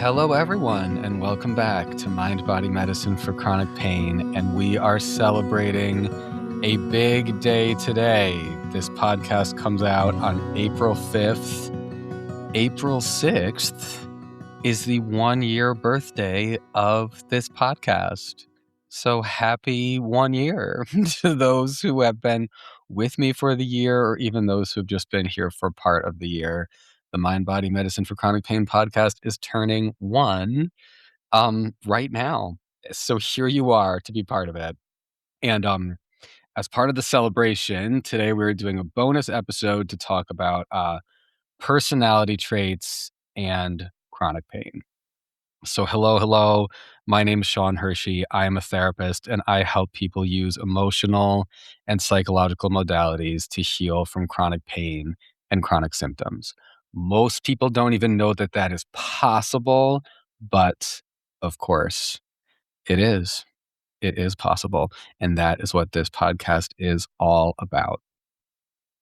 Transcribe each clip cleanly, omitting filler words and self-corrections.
Hello, everyone, and welcome back to Mind Body Medicine for Chronic Pain. And we are celebrating a big day today. This podcast comes out on April 5th. April 6th is the 1-year birthday of this podcast. So happy 1 year to those who have been with me for the year, or even those who've just been here for part of the year. The Mind Body Medicine for Chronic Pain podcast is turning 1 right now. So here you are to be part of it. And as part of the celebration, today we're doing a bonus episode to talk about personality traits and chronic pain. So hello. My name is Sean Hershey. I am a therapist, and I help people use emotional and psychological modalities to heal from chronic pain and chronic symptoms. Most people don't even know that that is possible, but of course, it is. It is possible, and that is what this podcast is all about.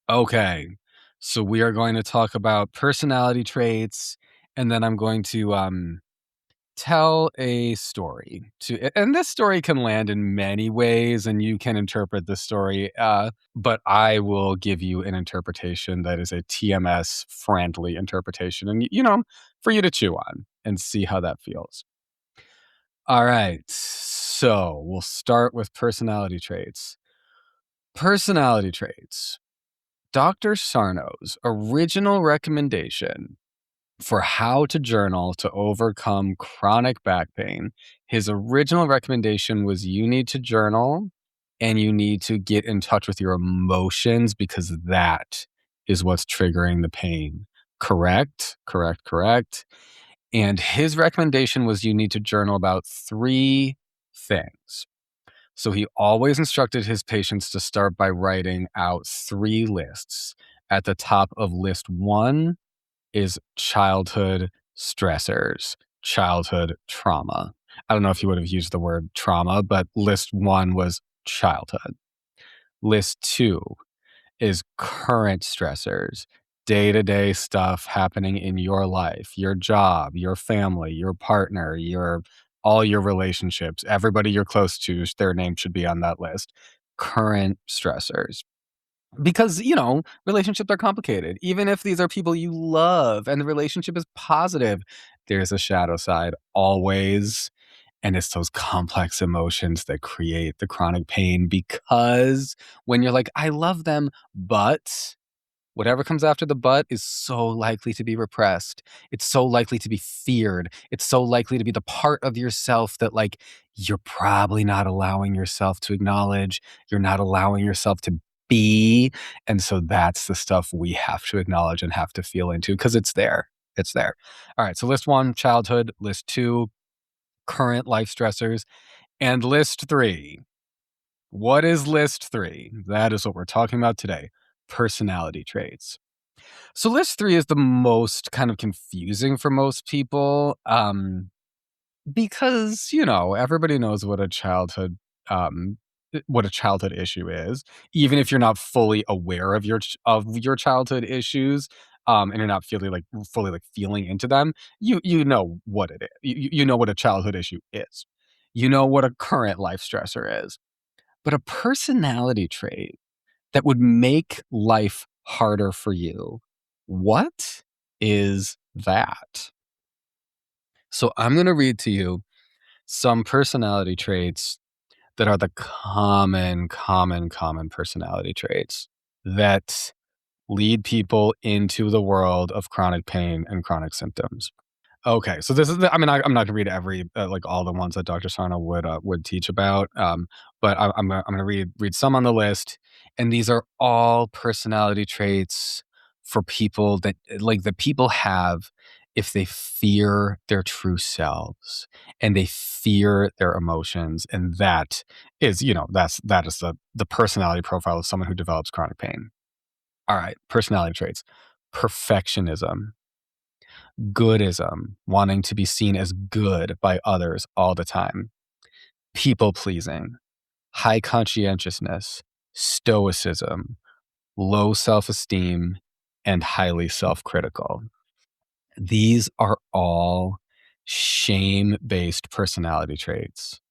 Okay, so we are going to talk about personality traits, and then I'm going to tell a story and this story can land in many ways, and you can interpret the story, but I will give you an interpretation that is a TMS friendly interpretation, and for you to chew on and see how that feels. All right, so we'll start with personality traits. Personality traits. Dr. Sarno's original recommendation for how to journal to overcome chronic back pain, his original recommendation was you need to journal and you need to get in touch with your emotions because that is what's triggering the pain. Correct. And his recommendation was you need to journal about 3 things. So he always instructed his patients to start by writing out 3 lists. At the top of list 1 is childhood stressors, childhood trauma. I don't know if he would have used the word trauma, but list 1 was childhood. List 2 is current stressors, day-to-day stuff happening in your life, your job, your family, your partner, all your relationships, everybody you're close to, their name should be on that list. Current stressors. Because, relationships are complicated. Even if these are people you love and the relationship is positive, there's a shadow side always. And it's those complex emotions that create the chronic pain because when you're like, I love them, but whatever comes after the but is so likely to be repressed. It's so likely to be feared. It's so likely to be the part of yourself that, like, you're probably not allowing yourself to acknowledge. You're not allowing yourself to be. And so that's the stuff we have to acknowledge and have to feel into because it's there. It's there. All right. So list 1, childhood. List 2, current life stressors. And list 3. What is list 3? That is what we're talking about today. Personality traits. So list 3 is the most kind of confusing for most people, because, everybody knows um, what a childhood issue is, even if you're not fully aware of your childhood issues, and you're not fully feeling into them, you know what it is. You know what a childhood issue is. You know what a current life stressor is. But a personality trait that would make life harder for you. What is that? So I'm going to read to you some personality traits that are the common personality traits that lead people into the world of chronic pain and chronic symptoms. Okay, so this is I'm not gonna read every all the ones that Dr. Sarno would teach about, but I'm gonna read some on the list, and these are all personality traits for people that people have if they fear their true selves and they fear their emotions, and that is the personality profile of someone who develops chronic pain. All right, personality traits: perfectionism. Goodism, wanting to be seen as good by others all the time. People pleasing, high conscientiousness, stoicism, low self-esteem, and highly self-critical. These are all shame-based personality traits.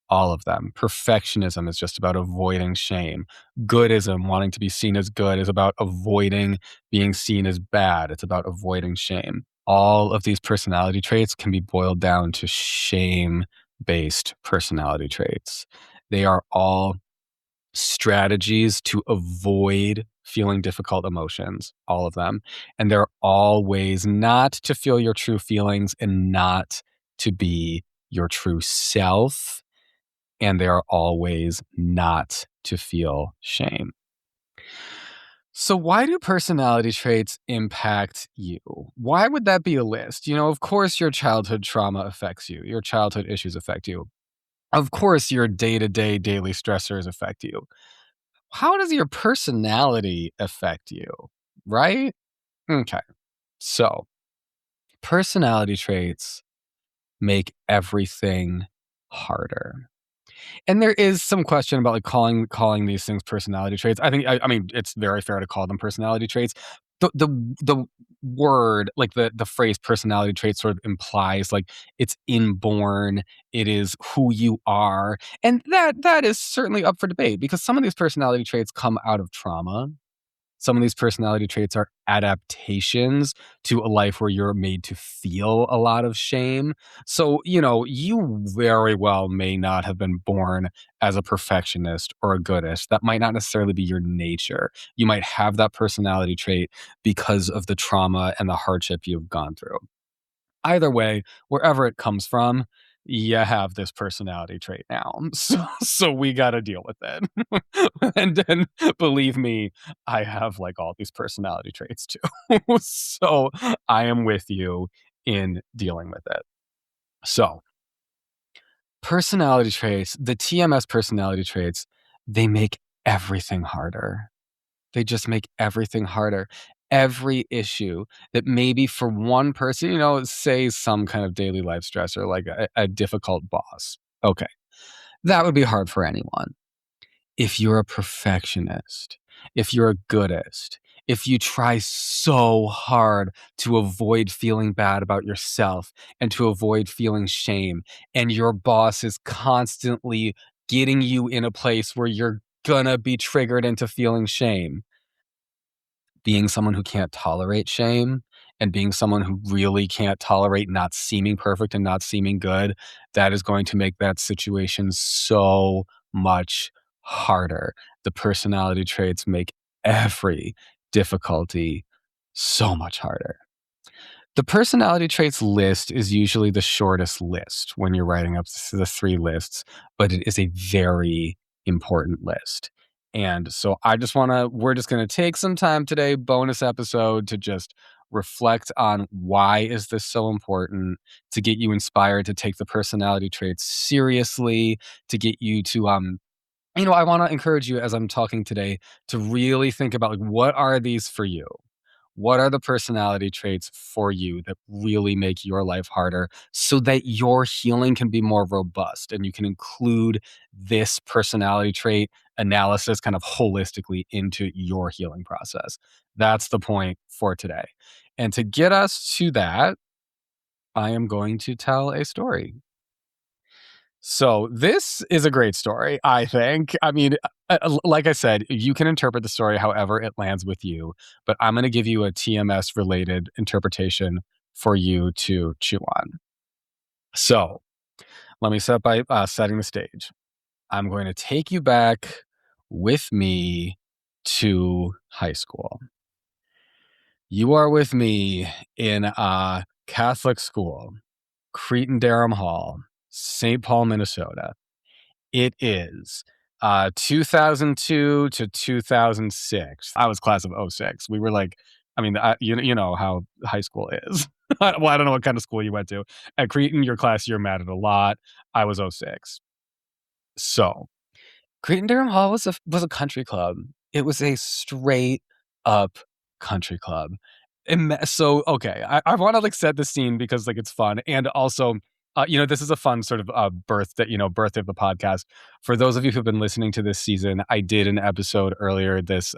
All of them. Perfectionism is just about avoiding shame. Goodism, wanting to be seen as good, is about avoiding being seen as bad. It's about avoiding shame. All of these personality traits can be boiled down to shame-based personality traits. They are all strategies to avoid feeling difficult emotions, all of them. And they're all ways not to feel your true feelings and not to be your true self. And they are all ways not to feel shame. So, why do personality traits impact you? Why would that be a list? Of course, your childhood trauma affects you, your childhood issues affect you. Of course, your day to day daily stressors affect you. How does your personality affect you? Right? Okay. So, personality traits make everything harder. And there is some question about like calling these things personality traits. I mean it's very fair to call them personality traits. The word, like the phrase personality trait sort of implies like it's inborn, it is who you are. And that is certainly up for debate because some of these personality traits come out of trauma. Some of these personality traits are adaptations to a life where you're made to feel a lot of shame. So, you very well may not have been born as a perfectionist or a goodist. That might not necessarily be your nature. You might have that personality trait because of the trauma and the hardship you've gone through. Either way, wherever it comes from, you have this personality trait now. So we got to deal with it. And then believe me, I have like all these personality traits too. So I am with you in dealing with it. So, personality traits, the TMS personality traits, they make everything harder. They just make everything harder. Every issue that maybe for one person, say some kind of daily life stressor, like a difficult boss. Okay. That would be hard for anyone. If you're a perfectionist, if you're a goodist, if you try so hard to avoid feeling bad about yourself and to avoid feeling shame, and your boss is constantly getting you in a place where you're gonna be triggered into feeling shame, being someone who can't tolerate shame and being someone who really can't tolerate not seeming perfect and not seeming good, that is going to make that situation so much harder. The personality traits make every difficulty so much harder. The personality traits list is usually the shortest list when you're writing up the three lists, but it is a very important list. And so we're just going to take some time today, bonus episode, to just reflect on why is this so important, to get you inspired to take the personality traits seriously, to get you to I want to encourage you as I'm talking today to really think about like what are these for you? What are the personality traits for you that really make your life harder so that your healing can be more robust and you can include this personality trait analysis kind of holistically into your healing process? That's the point for today. And to get us to that, I am going to tell a story. So this is a great story, I think. I mean, like I said, you can interpret the story however it lands with you, but I'm going to give you a TMS related interpretation for you to chew on. So let me start by setting the stage. I'm going to take you back with me to high school. You are with me in a Catholic school, Cretin-Derham Hall, St. Paul, Minnesota. It is 2002 to 2006. I was class of '06. We were like, I mean, you know how high school is. Well, I don't know what kind of school you went to. At Cretin, your class year mattered a lot. I was '06. So Cretin-Derham Hall was a country club. It was a straight up country club. So okay, I want to like set the scene because like it's fun, and also this is a fun sort of birthday of the podcast. For those of you who've been listening to this season, I did an episode earlier this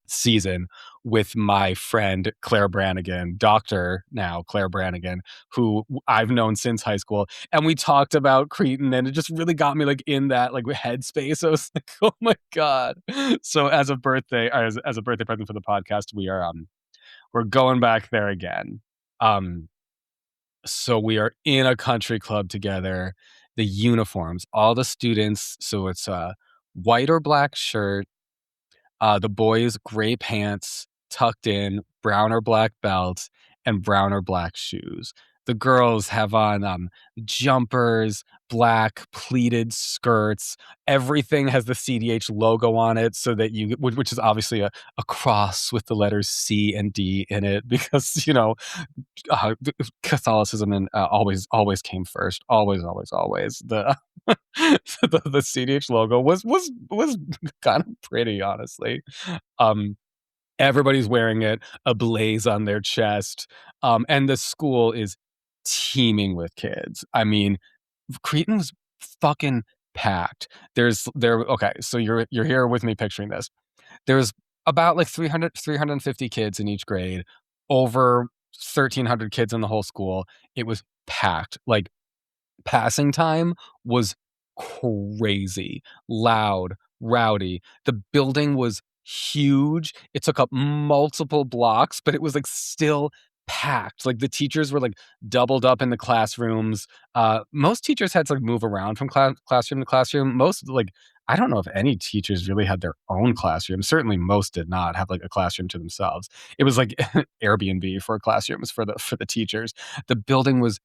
season with my friend Claire Brannigan, Doctor now Claire Brannigan, who I've known since high school, and we talked about Cretan, and it just really got me like in that like headspace. I was like, oh my god! So as a birthday, as a birthday present for the podcast, we're going back there again. So we are in a country club together. The uniforms, all the students. So it's a white or black shirt, the boys gray pants tucked in, brown or black belts, and brown or black shoes. The girls have on jumpers, black pleated skirts. Everything has the CDH logo on it, so that which is obviously a cross with the letters C and D in it, because Catholicism and always came first. Always. The CDH logo was kind of pretty, honestly. Um, Everybody's wearing it, a blaze on their chest, and the school is teeming with kids. I mean, Cretan was fucking packed. Okay, so you're here with me picturing this. There's about like 350 kids in each grade, over 1,300 kids in the whole school. It was packed. Like, passing time was crazy, loud, rowdy. The building was huge. It took up multiple blocks, but it was like still packed. Like the teachers were like doubled up in the classrooms. Most teachers had to like move around from classroom to classroom. Most like I don't know if any teachers really had their own classroom. Certainly most did not have like a classroom to themselves. It was like Airbnb for classrooms for the teachers. The building was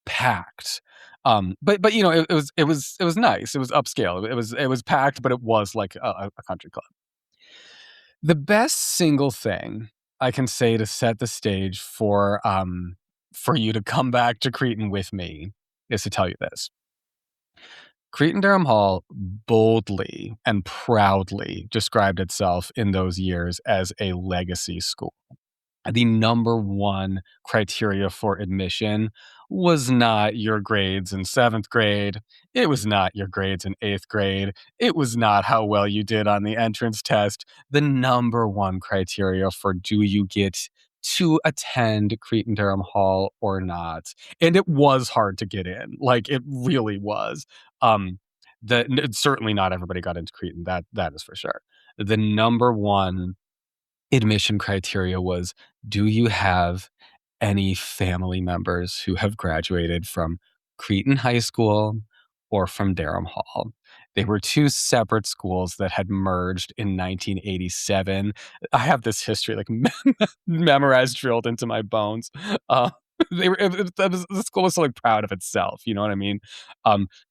packed. But it was nice. It was upscale. It was packed, but it was like a country club. The best single thing I can say to set the stage for you to come back to Cretan with me is to tell you this. Cretan Durham Hall boldly and proudly described itself in those years as a legacy school. The number one criteria for admission was not your grades in 7th grade. It was not your grades in 8th grade. It was not how well you did on the entrance test. The number one criteria for do you get to attend Cretan Durham Hall or not. And it was hard to get in. Like it really was. Certainly not everybody got into Cretan. That is for sure. The number one admission criteria was, do you have any family members who have graduated from Cretan High School or from Durham Hall? They were two separate schools that had merged in 1987. I have this history like memorized, drilled into my bones. The school was so like proud of itself. You know what I mean?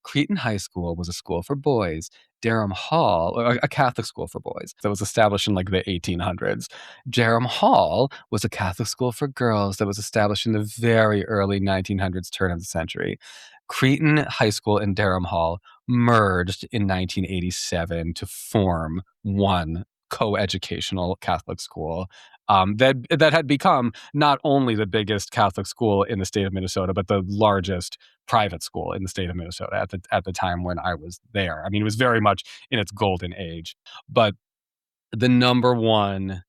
Cretan High School was a school for boys. Durham Hall, a Catholic school for boys that was established in like the 1800s. Durham Hall was a Catholic school for girls that was established in the very early 1900s, turn of the century. Cretan High School and Durham Hall merged in 1987 to form one co-educational Catholic school that had become not only the biggest Catholic school in the state of Minnesota, but the largest private school in the state of Minnesota at the time when I was there. I mean, it was very much in its golden age. But the number one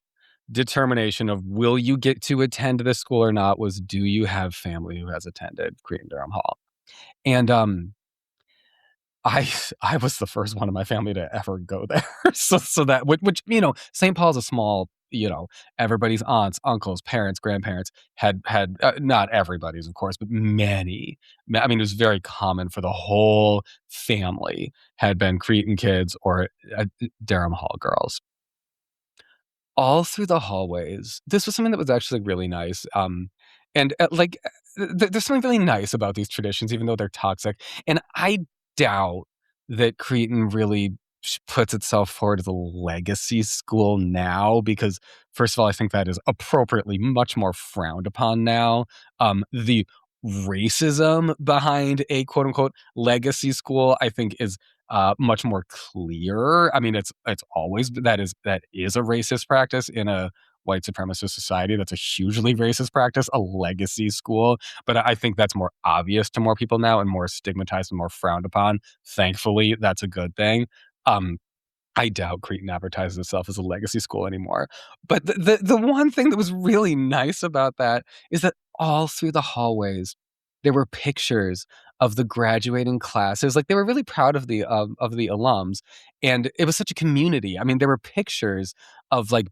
determination of will you get to attend this school or not was, do you have family who has attended Cretan Durham Hall? And I I was the first one in my family to ever go there. So that which St. Paul's a small, everybody's aunts, uncles, parents, grandparents had not everybody's, of course, but many. I mean, it was very common for the whole family had been Cretan kids or Durham Hall girls. All through the hallways, this was something that was actually really nice. And there's something really nice about these traditions, even though they're toxic. And I doubt that Cretan really puts itself forward as a legacy school now, because first of all, I think that is appropriately much more frowned upon now. The racism behind a quote unquote legacy school, I think, is much more clear. I mean, it's always that is a racist practice in a white supremacist society. That's a hugely racist practice, a legacy school. But I think that's more obvious to more people now and more stigmatized and more frowned upon. Thankfully, that's a good thing. Um, I doubt Cretan advertises itself as a legacy school anymore. But the one thing that was really nice about that is that all through the hallways, there were pictures of the graduating classes. Like, they were really proud of the alums, and it was such a community. I mean, there were pictures of, like,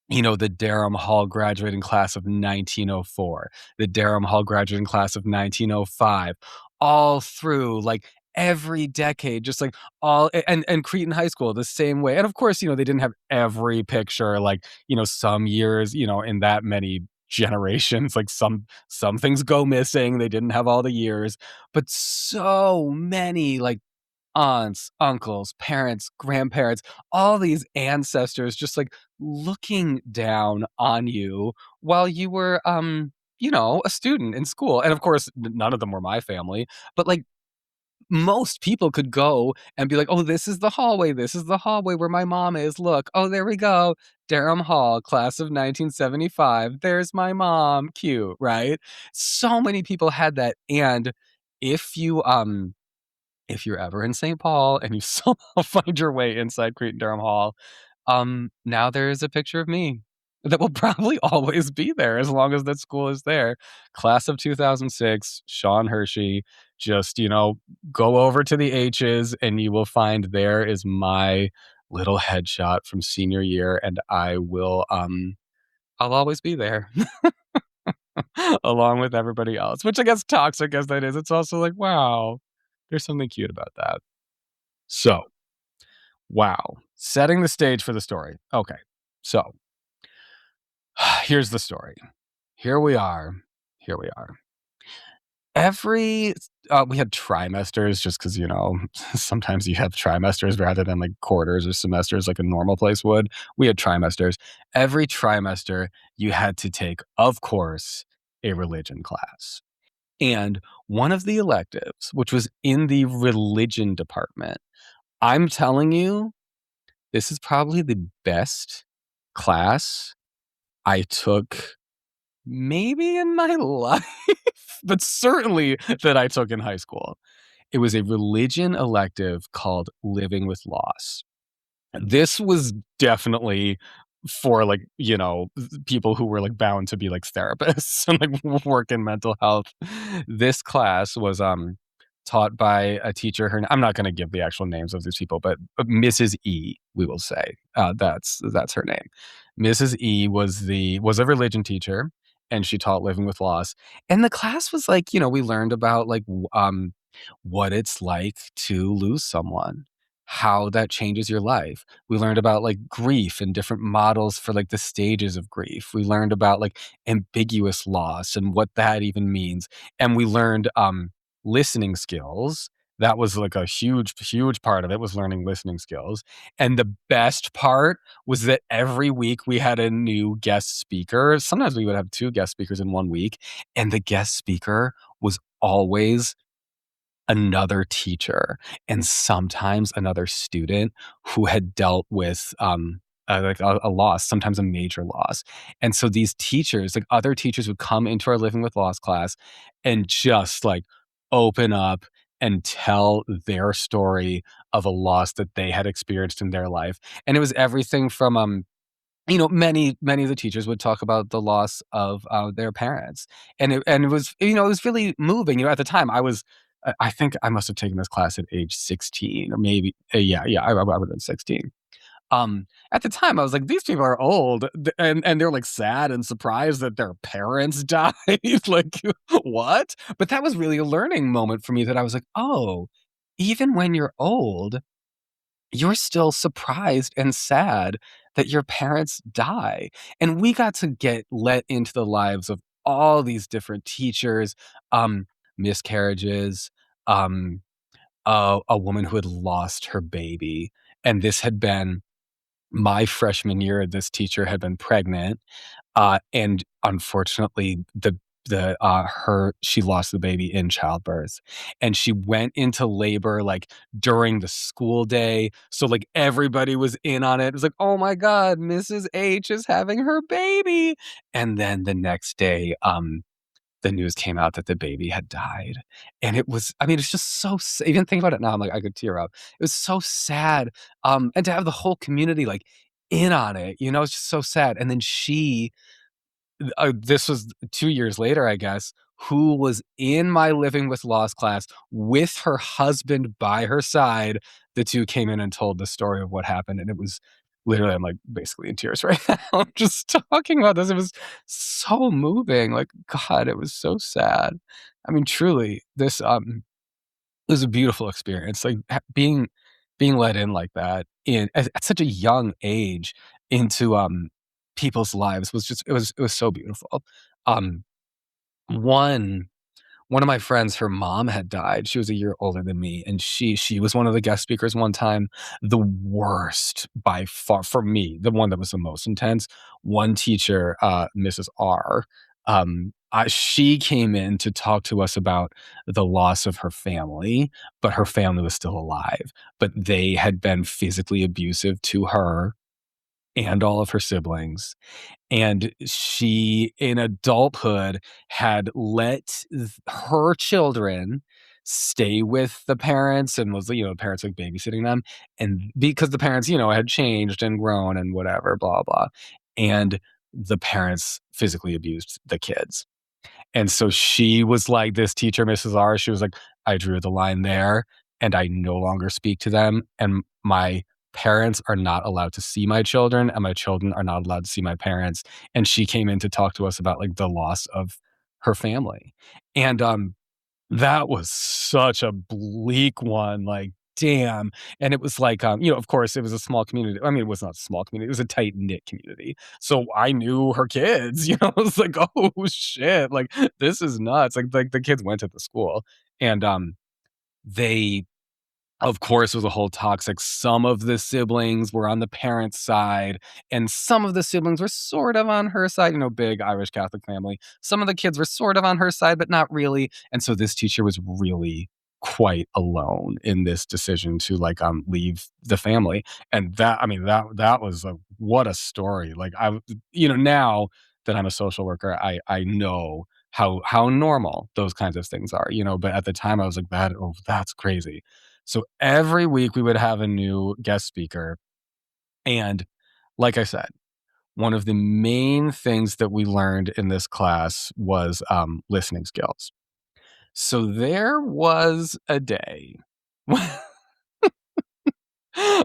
the Durham Hall graduating class of 1904, the Durham Hall graduating class of 1905, all through, like, every decade, just like all and Cretan High School the same way. And of course, they didn't have every picture, like, some years, in that many generations, like some things go missing. They didn't have all the years, but so many, like, aunts, uncles, parents, grandparents, all these ancestors just, like, looking down on you while you were, a student in school. And of course, none of them were my family, but, like, most people could go and be like, "Oh, this is the hallway. This is the hallway where my mom is. Look. Oh, there we go. Durham Hall, class of 1975. There's my mom. Cute, right?" So many people had that. And if you're ever in St. Paul and you somehow find your way inside Cretan Durham Hall, now there is a picture of me that will probably always be there as long as that school is there. Class of 2006, Sean Hershey. Just, go over to the H's and you will find there is my little headshot from senior year, and I'll always be there along with everybody else, which I guess toxic as that is, it's also like, wow, there's something cute about that. So, wow. Setting the stage for the story. Okay. So, here's the story. Here we are. Here we are. Every We had trimesters just because, sometimes you have trimesters rather than like quarters or semesters like a normal place would. We had trimesters. Every trimester, you had to take, of course, a religion class. And one of the electives, which was in the religion department, I'm telling you, this is probably the best class I took maybe in my life, but certainly that I took in high school. It was a religion elective called Living with Loss. This was definitely for, like, people who were, like, bound to be, like, therapists and, like, work in mental health. This class was, taught by a teacher. I'm not gonna give the actual names of these people, but Mrs. E, we will say. That's her name. Mrs. E was a religion teacher, and she taught Living with Loss. And the class was like, we learned about, like, what it's like to lose someone, how that changes your life. We learned about, like, grief and different models for, like, the stages of grief. We learned about, like, ambiguous loss and what that even means. And we learned, listening skills. That was, like, a huge, huge part of it, was learning listening skills. And the best part was that every week we had a new guest speaker. Sometimes we would have 2 guest speakers in 1 week, and the guest speaker was always another teacher and sometimes another student who had dealt with, like a loss, sometimes a major loss. And so these teachers, like other teachers, would come into our Living with Loss class and just, like, open up and tell their story of a loss that they had experienced in their life. And it was everything from, many of the teachers would talk about the loss of, their parents. And it was, it was really moving. At the time, I think I must have taken this class at age 16, or maybe, yeah, I would have been 16. At the time, I was like, "These people are old," and they're, like, sad and surprised that their parents died, like, "What?" But that was really a learning moment for me, that I was like, "Oh, even when you're old, you're still surprised and sad that your parents die." And we got to get let into the lives of all these different teachers, miscarriages, um, a woman who had lost her baby. And this had been my freshman year. This teacher had been pregnant, and unfortunately, she lost the baby in childbirth, and she went into labor, like, during the school day. So, like, everybody was in on it. It was like, "Oh my god, Mrs. H is having her baby." And then the next day, the news came out that the baby had died. And it was, I mean, it's just so, even thinking about it now, I'm like, I could tear up. It was so sad. And to have the whole community like in on it, it's just so sad. And then this was 2 years later, I guess, who was in my Living with Loss class with her husband by her side. The 2 came in and told the story of what happened, and it was literally, I'm, like, basically in tears right now just talking about this. It was so moving, like, God, it was so sad. I mean, truly, this, it was a beautiful experience, like, being let in like that at such a young age into, people's lives was just it was so beautiful. Um, one one of my friends, her mom had died. She was a year older than me, and she was one of the guest speakers one time. The worst by far for me, the one that was the most intense, one teacher, Mrs. R, she came in to talk to us about the loss of her family, but her family was still alive, but they had been physically abusive to her and all of her siblings, and she, in adulthood, had let her children stay with the parents and was, the parents like babysitting them. And because the parents, had changed and grown and whatever, blah, blah. And the parents physically abused the kids. And so she was like, this teacher, Mrs. R, she was like, I drew the line there and I no longer speak to them. And my parents are not allowed to see my children, and my children are not allowed to see my parents. And she came in to talk to us about like the loss of her family. And that was such a bleak one, like, damn. And it was like, of course, it was a small community. I mean, it was not a small community, it was a tight-knit community. So I knew her kids, it was like, "Oh, shit, like, this is nuts." Like, the kids went to the school, and, they of course, it was a whole toxic. Some of the siblings were on the parents' side, and some of the siblings were sort of on her side, big Irish Catholic family. Some of the kids were sort of on her side, but not really. And so this teacher was really quite alone in this decision to like leave the family. And that, I mean, that was what a story. Like now that I'm a social worker, I know how normal those kinds of things are, but at the time I was like, that's crazy. So every week we would have a new guest speaker. And like I said, one of the main things that we learned in this class was listening skills. So there was a day.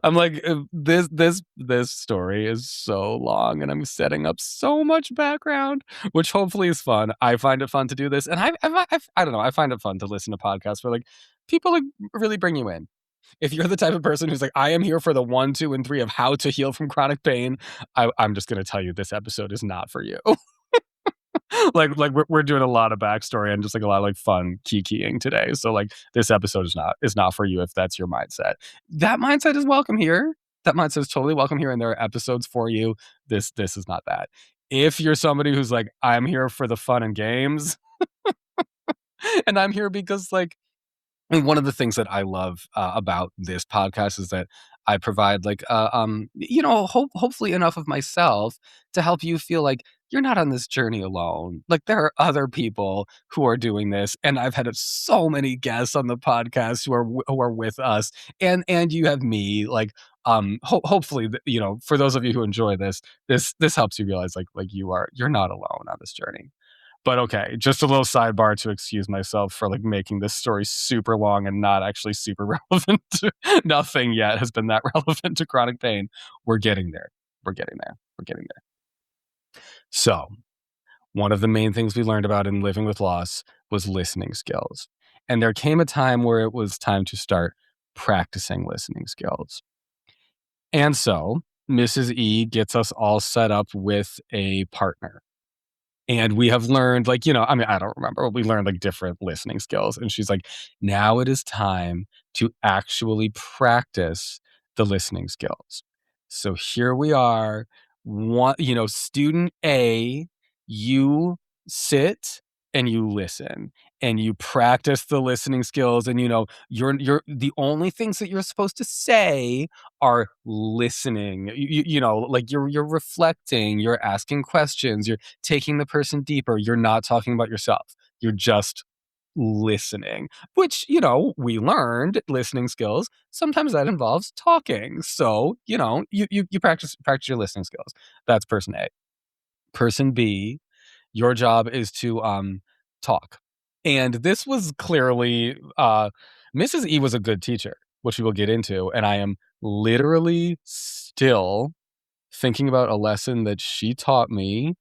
I'm like, this story is so long, and I'm setting up so much background, which hopefully is fun. I find it fun to do this, and I don't know. I find it fun to listen to podcasts where like people like really bring you in. If you're the type of person who's like, I am here for the 1, 2, and 3 of how to heal from chronic pain, I'm just going to tell you this episode is not for you. like we're doing a lot of backstory and just like a lot of like fun keying today. So like this episode is not for you if that's your mindset. That mindset is welcome here. That mindset is totally welcome here, and there are episodes for you. This is not that. If you're somebody who's like, I'm here for the fun and games, and I'm here because like, and one of the things that I love about this podcast is that I provide like, hopefully enough of myself to help you feel like you're not on this journey alone. Like there are other people who are doing this, and I've had so many guests on the podcast who are with us, and you have me. Like, hopefully, for those of you who enjoy this helps you realize like you're not alone on this journey. But okay, just a little sidebar to excuse myself for like making this story super long and not actually super relevant. Nothing yet has been that relevant to chronic pain. We're getting there. We're getting there. We're getting there. So, one of the main things we learned about in living with loss was listening skills. And there came a time where it was time to start practicing listening skills. And so, Mrs. E gets us all set up with a partner. And we have learned, like, I mean, I don't remember, but we learned like different listening skills. And she's like, now it is time to actually practice the listening skills. So here we are. Student A, you sit and you listen and you practice the listening skills. And, you're the only things that you're supposed to say are listening. Like you're reflecting, you're asking questions, you're taking the person deeper. You're not talking about yourself. You're just listening, which, we learned listening skills. Sometimes that involves talking. So, you practice your listening skills. That's person A. Person B, your job is to talk. And this was clearly Mrs. E was a good teacher, which we will get into. And I am literally still thinking about a lesson that she taught me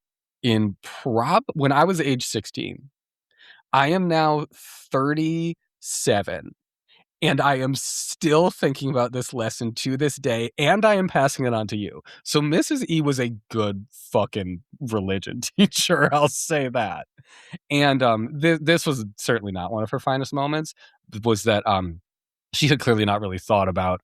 when I was age 16. I am now 37, and I am still thinking about this lesson to this day, and I am passing it on to you. So Mrs. E was a good fucking religion teacher, I'll say that. And this was certainly not one of her finest moments. Was that she had clearly not really thought about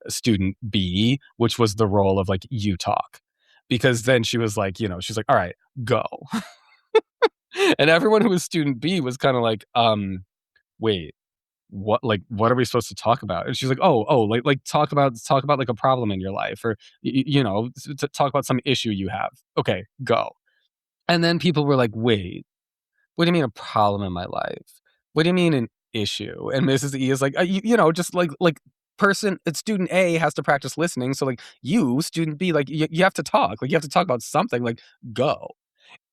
student B, which was the role of like you talk, because then she was like, she's like, all right, go. And everyone who was student B was kind of like, wait, what are we supposed to talk about? And she's like, like talk about like a problem in your life, or talk about some issue you have. Okay, go. And then people were like, wait, what do you mean a problem in my life? What do you mean an issue? And Mrs. E is like, just like person, student A has to practice listening. So like you, student B, like you have to talk. Like you have to talk about something. Like go.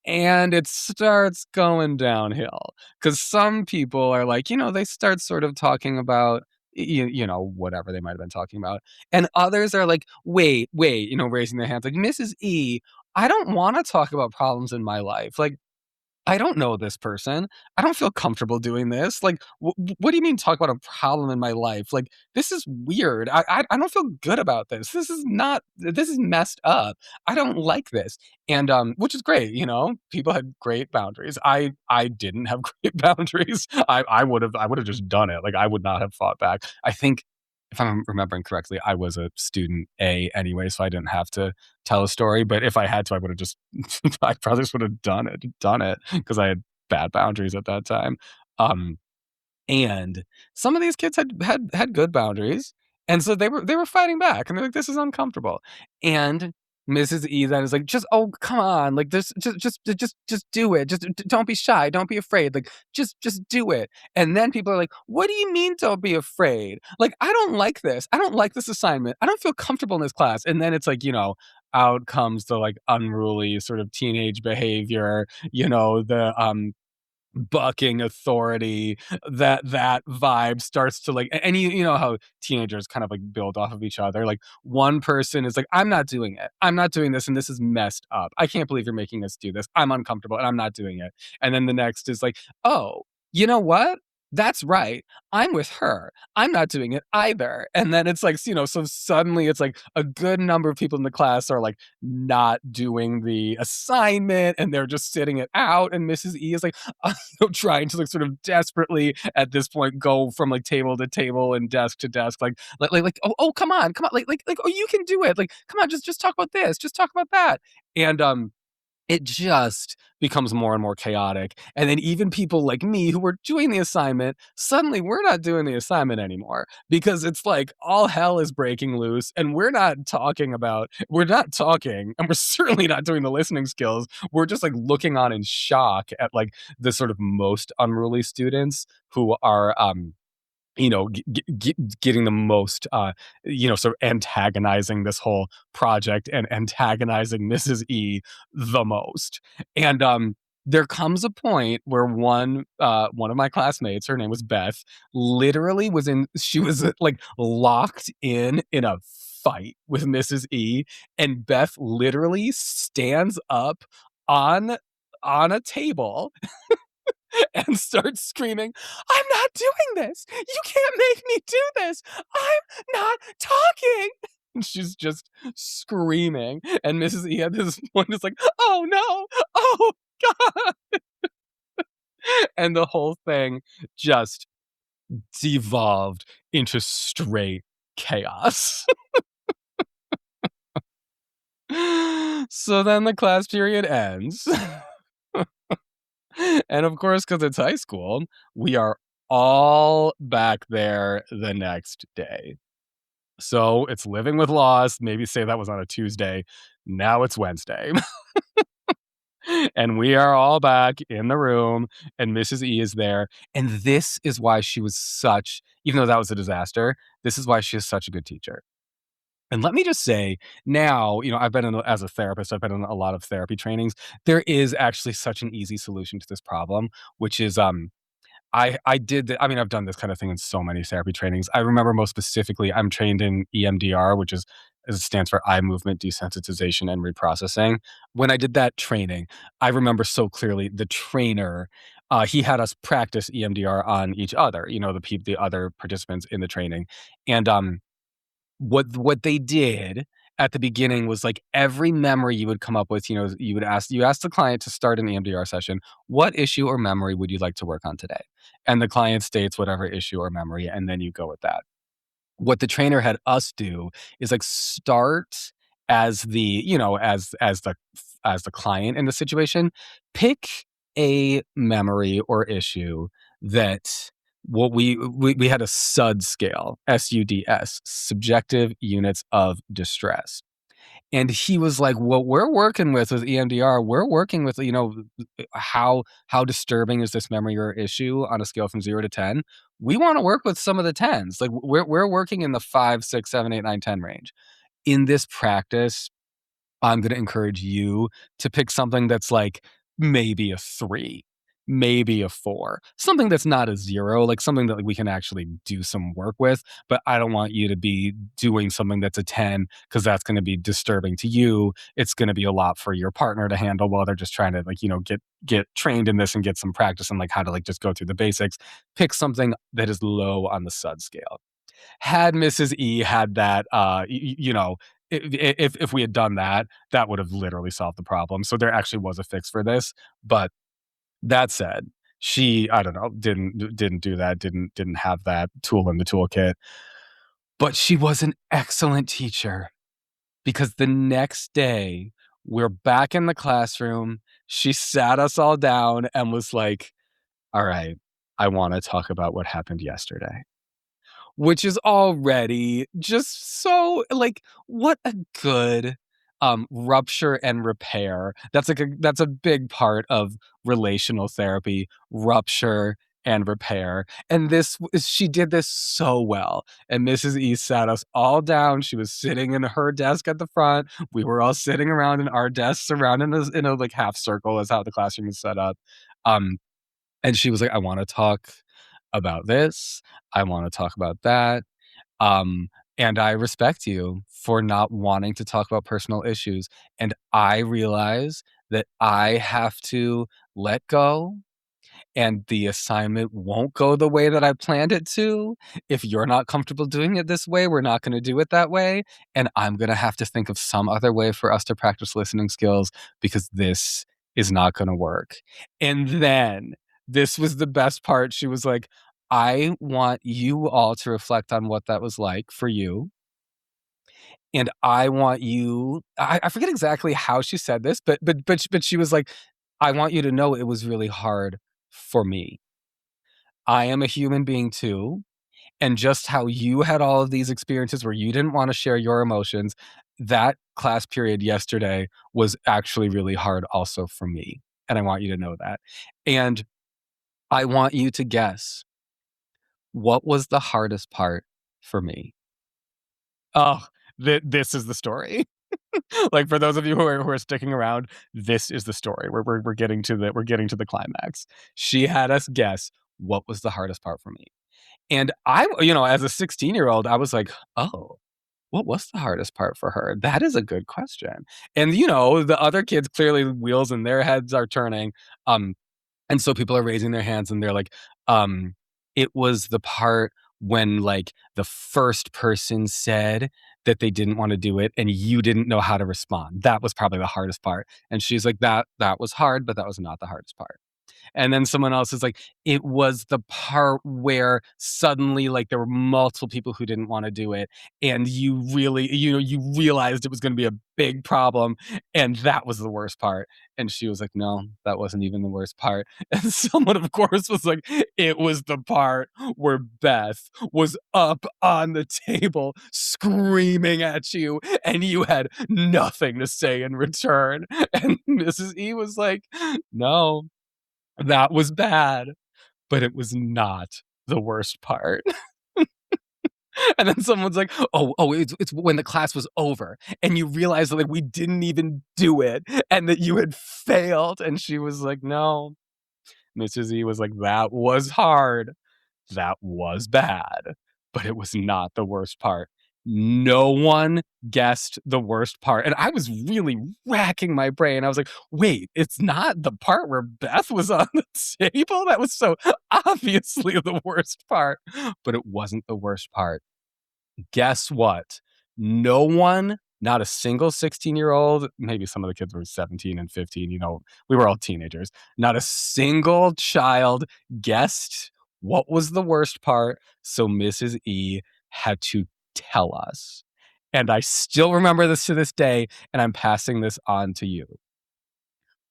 And it starts going downhill because some people are like, they start sort of talking about, whatever they might have been talking about. And others are like, wait, raising their hands like, Mrs. E, I don't want to talk about problems in my life. Like, I don't know this person. I don't feel comfortable doing this. Like, what do you mean talk about a problem in my life? Like, this is weird. I don't feel good about this. This is messed up. I don't like this. And which is great, people had great boundaries. I didn't have great boundaries. I would have just done it. Like I would not have fought back. I think if I'm remembering correctly, I was a student A anyway, so I didn't have to tell a story. But if I had to, I would have just, I probably just would have done it because I had bad boundaries at that time. Um, and some of these kids had good boundaries, and so they were fighting back, and they're like, "This is uncomfortable." And Mrs. E then is like, "Just oh come on, like this, just do it. Just don't be shy, don't be afraid. Like just do it." And then people are like, "What do you mean don't be afraid? Like I don't like this. I don't like this assignment. I don't feel comfortable in this class." And then it's like, out comes the like unruly sort of teenage behavior, the bucking authority, that vibe starts to like, and you know how teenagers kind of like build off of each other. Like one person is like, I'm not doing it, I'm not doing this, and this is messed up, I can't believe you're making us do this, I'm uncomfortable and I'm not doing it. And then the next is like, oh, you know what, that's right, I'm with her, I'm not doing it either. And then it's like, so suddenly it's like a good number of people in the class are like not doing the assignment, and they're just sitting it out, and Mrs. E is like, trying to like sort of desperately at this point go from like table to table and desk to desk, like oh come on, like oh you can do it, like come on, just talk about this, just talk about that. And it just becomes more and more chaotic. And then even people like me who were doing the assignment, suddenly we're not doing the assignment anymore because it's like all hell is breaking loose, and we're not talking, and we're certainly not doing the listening skills. We're just like looking on in shock at like the sort of most unruly students who are getting the most, sort of antagonizing this whole project and antagonizing Mrs. E the most. And there comes a point where one of my classmates, her name was Beth, literally she was like locked in a fight with Mrs. E, and Beth literally stands up on a table and starts screaming, I'm not doing this. You can't make me do this. I'm not talking. And she's just screaming. And Mrs. E at this point is like, oh no. Oh God. And the whole thing just devolved into straight chaos. So then the class period ends. And of course, because it's high school, we are all back there the next day. So it's living with loss. Maybe say that was on a Tuesday. Now it's Wednesday. And we are all back in the room, and Mrs. E is there. And this is why she was such, even though that was a disaster, this is why she is such a good teacher. And let me just say, now, I've been as a therapist, I've been in a lot of therapy trainings. There is actually such an easy solution to this problem, which is I did I mean, I've done this kind of thing in so many therapy trainings. I remember most specifically, I'm trained in EMDR, which is it stands for eye movement desensitization and reprocessing. When I did that training, I remember so clearly the trainer, he had us practice EMDR on each other, the other participants in the training. And what they did at the beginning was, like, every memory you would come up with, you ask the client to start an EMDR session, "What issue or memory would you like to work on today?" And the client states whatever issue or memory, and then you go with that. What the trainer had us do is, like, start as the as the client in the situation, pick a memory or issue that what we had a SUD scale, SUDS, subjective units of distress. And he was like, "What we're working with EMDR, we're working with, how disturbing is this memory or issue on a scale from 0 to 10? We wanna work with some of the 10s. Like, we're working in the 5, 6, 7, 8, 9, 10 range. In this practice, I'm gonna encourage you to pick something that's like maybe a 3, maybe a 4, something that's not a 0, like something that, like, we can actually do some work with, but I don't want you to be doing something that's a 10 because that's gonna be disturbing to you. It's gonna be a lot for your partner to handle while they're just trying to, like, get trained in this and get some practice and, like, how to, like, just go through the basics. Pick something that is low on the SUD scale. Had Mrs. E had that, if we had done that, that would have literally solved the problem. So there actually was a fix for this. But that said, she, I don't know, didn't do that, didn't have that tool in the toolkit. But she was an excellent teacher because the next day we're back in the classroom. She sat us all down and was like, "All right, I want to talk about what happened yesterday." Which is already just so, like, what a good, rupture and repair. That's a big part of relational therapy, rupture and repair, and she did this so well, and Mrs. E sat us all down. She was sitting in her desk at the front. We were all sitting around in our desks around in a, like, half circle is how the classroom is set up, um, and she was like, "I wanna talk about this. I wanna talk about that." Um, and I respect you for not wanting to talk about personal issues. And I realize that I have to let go and the assignment won't go the way that I planned it to. If you're not comfortable doing it this way, we're not gonna do it that way, and I'm gonna have to think of some other way for us to practice listening skills because this is not gonna work. And then, this was the best part, she was like, "I want you all to reflect on what that was like for you, and I want you." I forget exactly how she said this, but she was like, "I want you to know it was really hard for me. I am a human being too, and just how you had all of these experiences where you didn't wanna share your emotions, that class period yesterday was actually really hard also for me, and I want you to know that. And I want you to guess, what was the hardest part for me?" Oh, this is the story. Like, for those of you who are sticking around, this is the story. We're getting to the climax. She had us guess what was the hardest part for me. And as a 16-year-old, I was like, "Oh, what was the hardest part for her? That is a good question." And, the other kids, clearly wheels in their heads are turning, um, and so people are raising their hands and they're like, um, "It was the part when, like, the first person said that they didn't wanna do it and you didn't know how to respond. That was probably the hardest part." And she's like, "That was hard, but that was not the hardest part." And then someone else is like, it was the part where suddenly, like, there were multiple people who didn't want to do it. And you really, you realized it was going to be a big problem. And that was the worst part. And she was like, no, that wasn't even the worst part. And someone, of course, was like, it was the part where Beth was up on the table screaming at you, and you had nothing to say in return. And Mrs. E was like, no, that was bad, but it was not the worst part. And then someone's like, oh, it's when the class was over and you realized that, like, we didn't even do it and that you had failed. And she was like, no. Mrs. E was like, that was hard. That was bad, but it was not the worst part. No one guessed the worst part. And I was really racking my brain. I was like, wait, it's not the part where Beth was on the table? That was so obviously the worst part. But it wasn't the worst part. Guess what? No one, not a single 16-year-old, maybe some of the kids were 17 and 15, we were all teenagers. Not a single child guessed what was the worst part, so Mrs. E had to tell us. And I still remember this to this day, and I'm passing this on to you.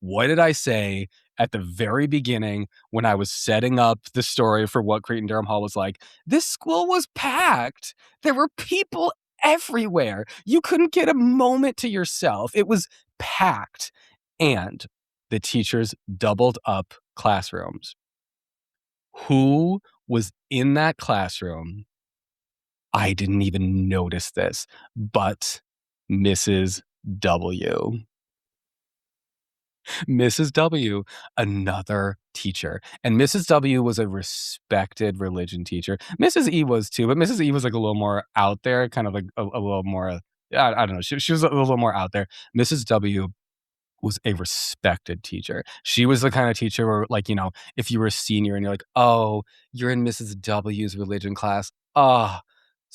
What did I say at the very beginning when I was setting up the story for what Creighton Durham Hall was like? This school was packed. There were people everywhere. You couldn't get a moment to yourself. It was packed. And the teachers doubled up classrooms. Who was in that classroom? I didn't even notice this, but Mrs. W. Mrs. W, another teacher. And Mrs. W was a respected religion teacher. Mrs. E was too, but Mrs. E was like a little more out there, kind of like a little more, I don't know. She was a little more out there. Mrs. W was a respected teacher. She was the kind of teacher where, like, if you were a senior and you're like, oh, you're in Mrs. W's religion class. Oh,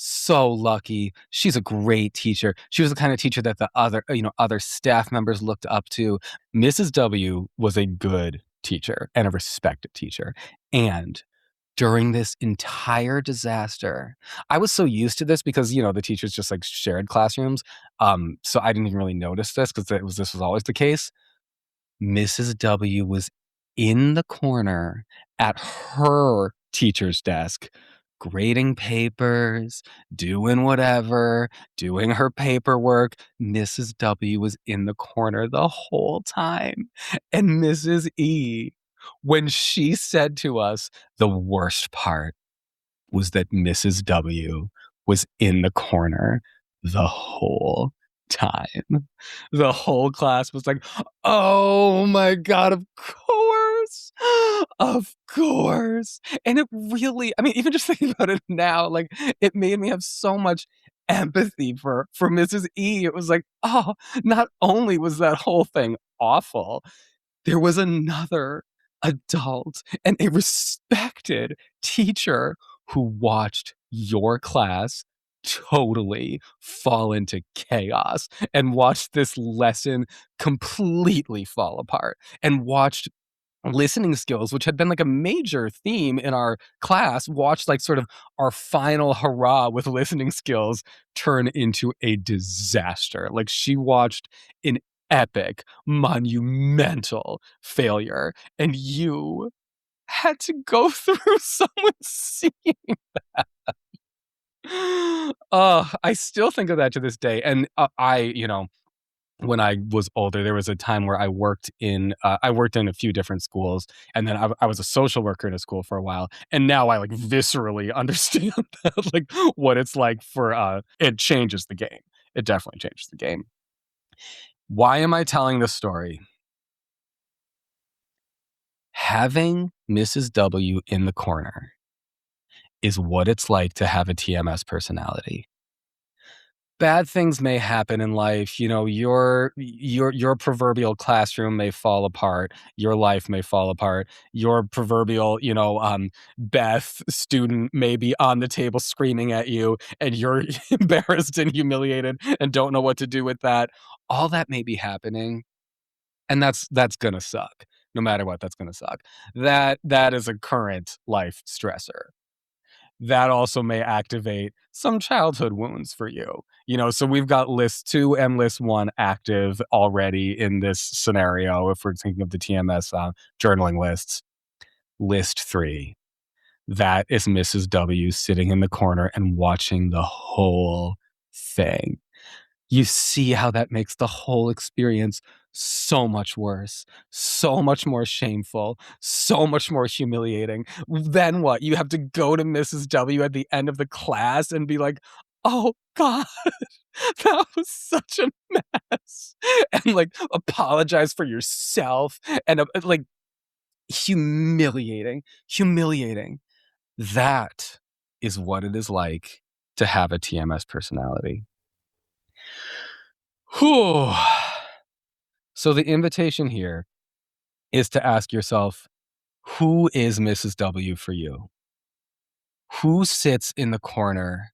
so lucky. She's a great teacher. She was the kind of teacher that the other staff members looked up to. Mrs. W was a good teacher and a respected teacher. And during this entire disaster, I was so used to this because, the teachers just like shared classrooms. So I didn't even really notice this because this was always the case. Mrs. W was in the corner at her teacher's desk, grading papers, doing whatever, doing her paperwork. Mrs. W was in the corner the whole time. And Mrs. E, when she said to us, the worst part was that Mrs. W was in the corner the whole time. The whole class was like, oh my God, of course. Of course. And it really, I mean, even just thinking about it now, like, it made me have so much empathy for Mrs. E. It was like, oh, not only was that whole thing awful, there was another adult and a respected teacher who watched your class totally fall into chaos and watched this lesson completely fall apart and watched listening skills, which had been like a major theme in our class, watched like sort of our final hurrah with listening skills turn into a disaster. Like, she watched an epic, monumental failure, and you had to go through someone seeing. I still think of that to this day. And when I was older, there was a time where I worked in a few different schools, and then I was a social worker in a school for a while, and now I like viscerally understand that, like, what it's like for it changes the game. It definitely changes the game. Why am I telling this story? Having Mrs. W in the corner is what it's like to have a TMS personality. Bad things may happen in life. Your proverbial classroom may fall apart. Your life may fall apart. Your proverbial, Beth student may be on the table screaming at you, and you're embarrassed and humiliated and don't know what to do with that. All that may be happening, and that's gonna suck. no matter what, that's going to suck. That is a current life stressor. That also may activate some childhood wounds for you. So we've got list 2 and list 1 active already in this scenario if we're thinking of the TMS journaling lists. List 3, that is Mrs. W sitting in the corner and watching the whole thing. You see how that makes the whole experience so much worse, so much more shameful, so much more humiliating. Then what? You have to go to Mrs. W at the end of the class and be like, oh God, that was such a mess. And like apologize for yourself and like humiliating. That is what it is like to have a TMS personality. Whew. So the invitation here is to ask yourself, who is Mrs. W for you? Who sits in the corner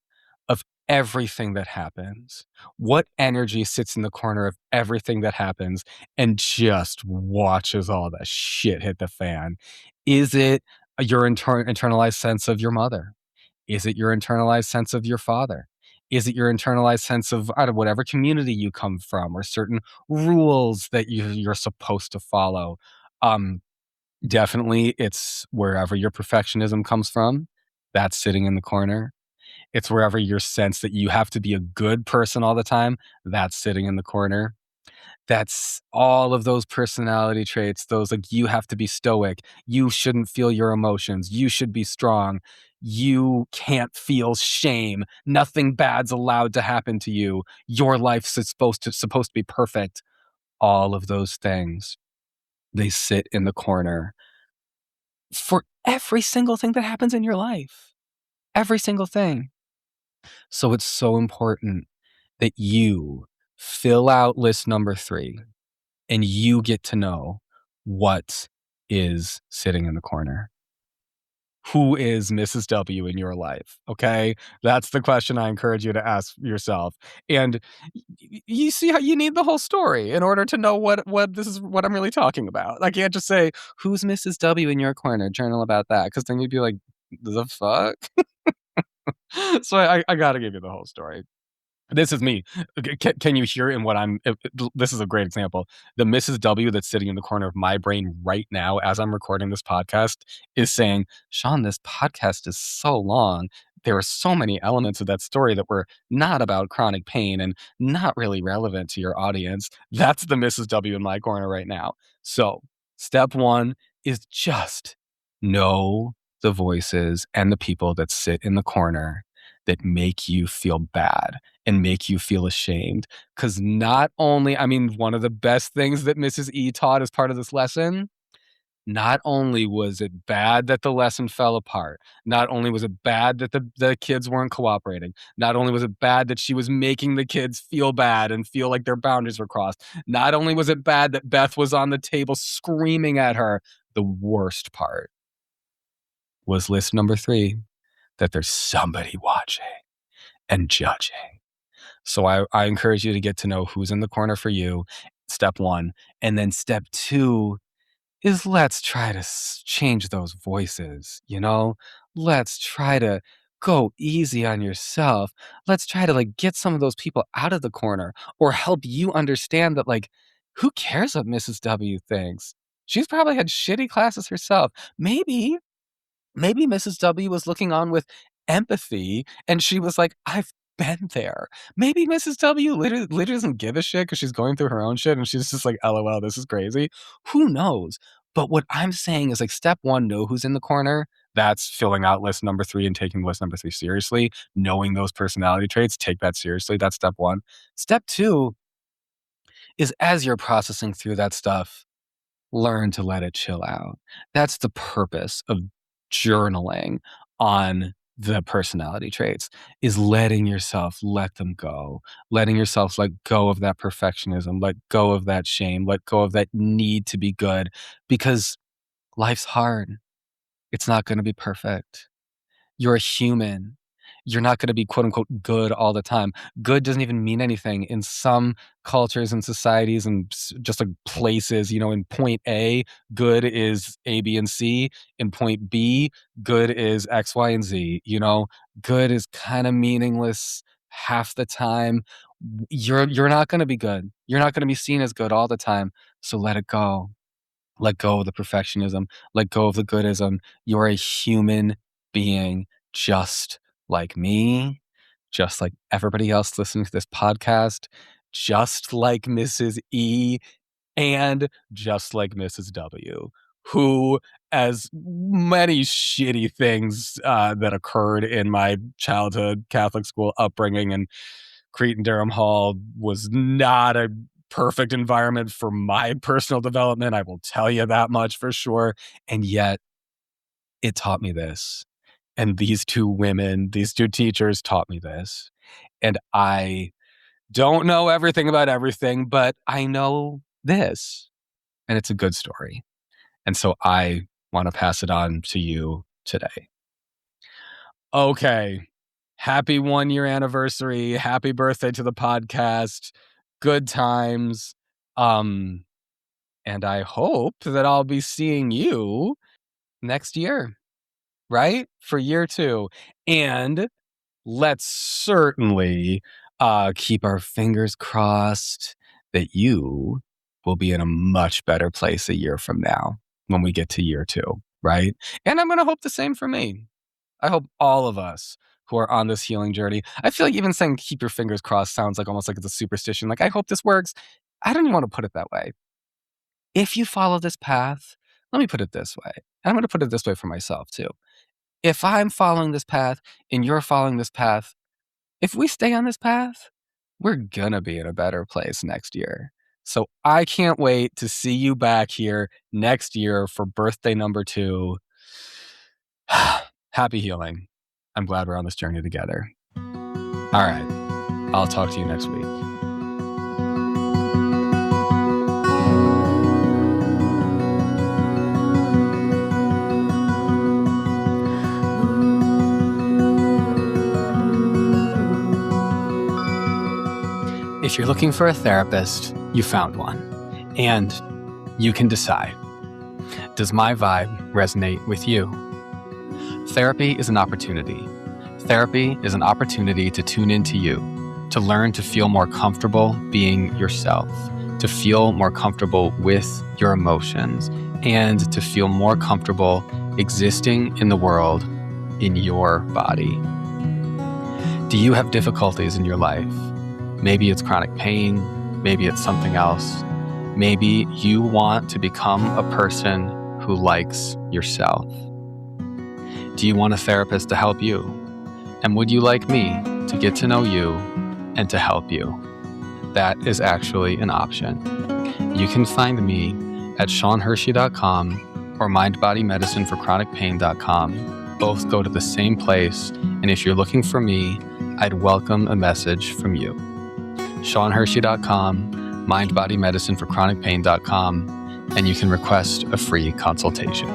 of everything that happens? What energy sits in the corner of everything that happens and just watches all the shit hit the fan? Is it your internalized sense of your mother? Is it your internalized sense of your father? Is it your internalized sense of whatever community you come from or certain rules that you're supposed to follow? Definitely, it's wherever your perfectionism comes from. That's sitting in the corner. It's wherever your sense that you have to be a good person all the time. That's sitting in the corner. That's all of those personality traits, those like you have to be stoic, you shouldn't feel your emotions, you should be strong, you can't feel shame, nothing bad's allowed to happen to you, your life's supposed to be perfect. All of those things, they sit in the corner for every single thing that happens in your life. Every single thing. So it's so important that you fill out list number 3 and you get to know what is sitting in the corner. Who is Mrs. W in your life? Okay. That's the question I encourage you to ask yourself. And you see how you need the whole story in order to know what this is, what I'm really talking about. I can't just say, who's Mrs. W in your corner? Journal about that. Cause then you'd be like, the fuck? So I got to give you the whole story. This is me. Can you hear in what this is a great example. The Mrs. W that's sitting in the corner of my brain right now as I'm recording this podcast is saying, Sean, this podcast is so long. There are so many elements of that story that were not about chronic pain and not really relevant to your audience. That's the Mrs. W in my corner right now. So step 1 is just know the voices and the people that sit in the corner that make you feel bad and make you feel ashamed. Because not only, one of the best things that Mrs. E taught as part of this lesson, not only was it bad that the lesson fell apart, not only was it bad that the kids weren't cooperating, not only was it bad that she was making the kids feel bad and feel like their boundaries were crossed, not only was it bad that Beth was on the table screaming at her, the worst part was list number 3, that there's somebody watching and judging. So I encourage you to get to know who's in the corner for you, step 1. And then step 2 is let's try to change those voices, Let's try to go easy on yourself. Let's try to get some of those people out of the corner or help you understand that who cares what Mrs. W thinks? She's probably had shitty classes herself. Maybe Mrs. W was looking on with empathy and she was like, I've been there. Maybe Mrs. W literally doesn't give a shit because she's going through her own shit and she's just like, LOL, this is crazy. Who knows? But what I'm saying is step 1, know who's in the corner. That's filling out list number 3 and taking list number 3 seriously. Knowing those personality traits, take that seriously. That's step 1. Step 2 is as you're processing through that stuff, learn to let it chill out. That's the purpose of journaling on the personality traits, is letting yourself let them go, letting yourself let go of that perfectionism, let go of that shame, let go of that need to be good, because life's hard. It's not going to be perfect. You're a human. You're not going to be quote unquote good all the time. Good doesn't even mean anything. In some cultures and societies and just like places, in point A, good is A, B, and C. In point B, good is X, Y, and Z. Good is kind of meaningless half the time. You're not going to be good. You're not going to be seen as good all the time. So let it go. Let go of the perfectionism. Let go of the goodism. You're a human being just like me, just like everybody else listening to this podcast, just like Mrs. E, and just like Mrs. W, who, as many shitty things that occurred in my childhood Catholic school upbringing and Cretan-Durham Hall was not a perfect environment for my personal development. I will tell you that much for sure. And yet it taught me this. And these two teachers taught me this. And I don't know everything about everything, but I know this. And it's a good story. And so I want to pass it on to you today. Okay. Happy 1-year anniversary. Happy birthday to the podcast. Good times. And I hope that I'll be seeing you next year, right? For year 2. And let's certainly keep our fingers crossed that you will be in a much better place a year from now when we get to year 2, right? And I'm going to hope the same for me. I hope all of us who are on this healing journey, I feel like even saying keep your fingers crossed sounds like almost like it's a superstition. Like, I hope this works. I don't even want to put it that way. If you follow this path, let me put it this way. And I'm going to put it this way for myself too. If I'm following this path and you're following this path, if we stay on this path, we're going to be in a better place next year. So I can't wait to see you back here next year for birthday number 2. Happy healing. I'm glad we're on this journey together. All right. I'll talk to you next week. If you're looking for a therapist, you found one. And you can decide. Does my vibe resonate with you? Therapy is an opportunity. Therapy is an opportunity to tune into you, to learn to feel more comfortable being yourself, to feel more comfortable with your emotions, and to feel more comfortable existing in the world in your body. Do you have difficulties in your life? Maybe it's chronic pain, maybe it's something else. Maybe you want to become a person who likes yourself. Do you want a therapist to help you? And would you like me to get to know you and to help you? That is actually an option. You can find me at SeanHershey.com or MindBodyMedicineForChronicPain.com. Both go to the same place, and if you're looking for me, I'd welcome a message from you. SeanHershey.com, MindBodyMedicineForChronicPain.com, and you can request a free consultation.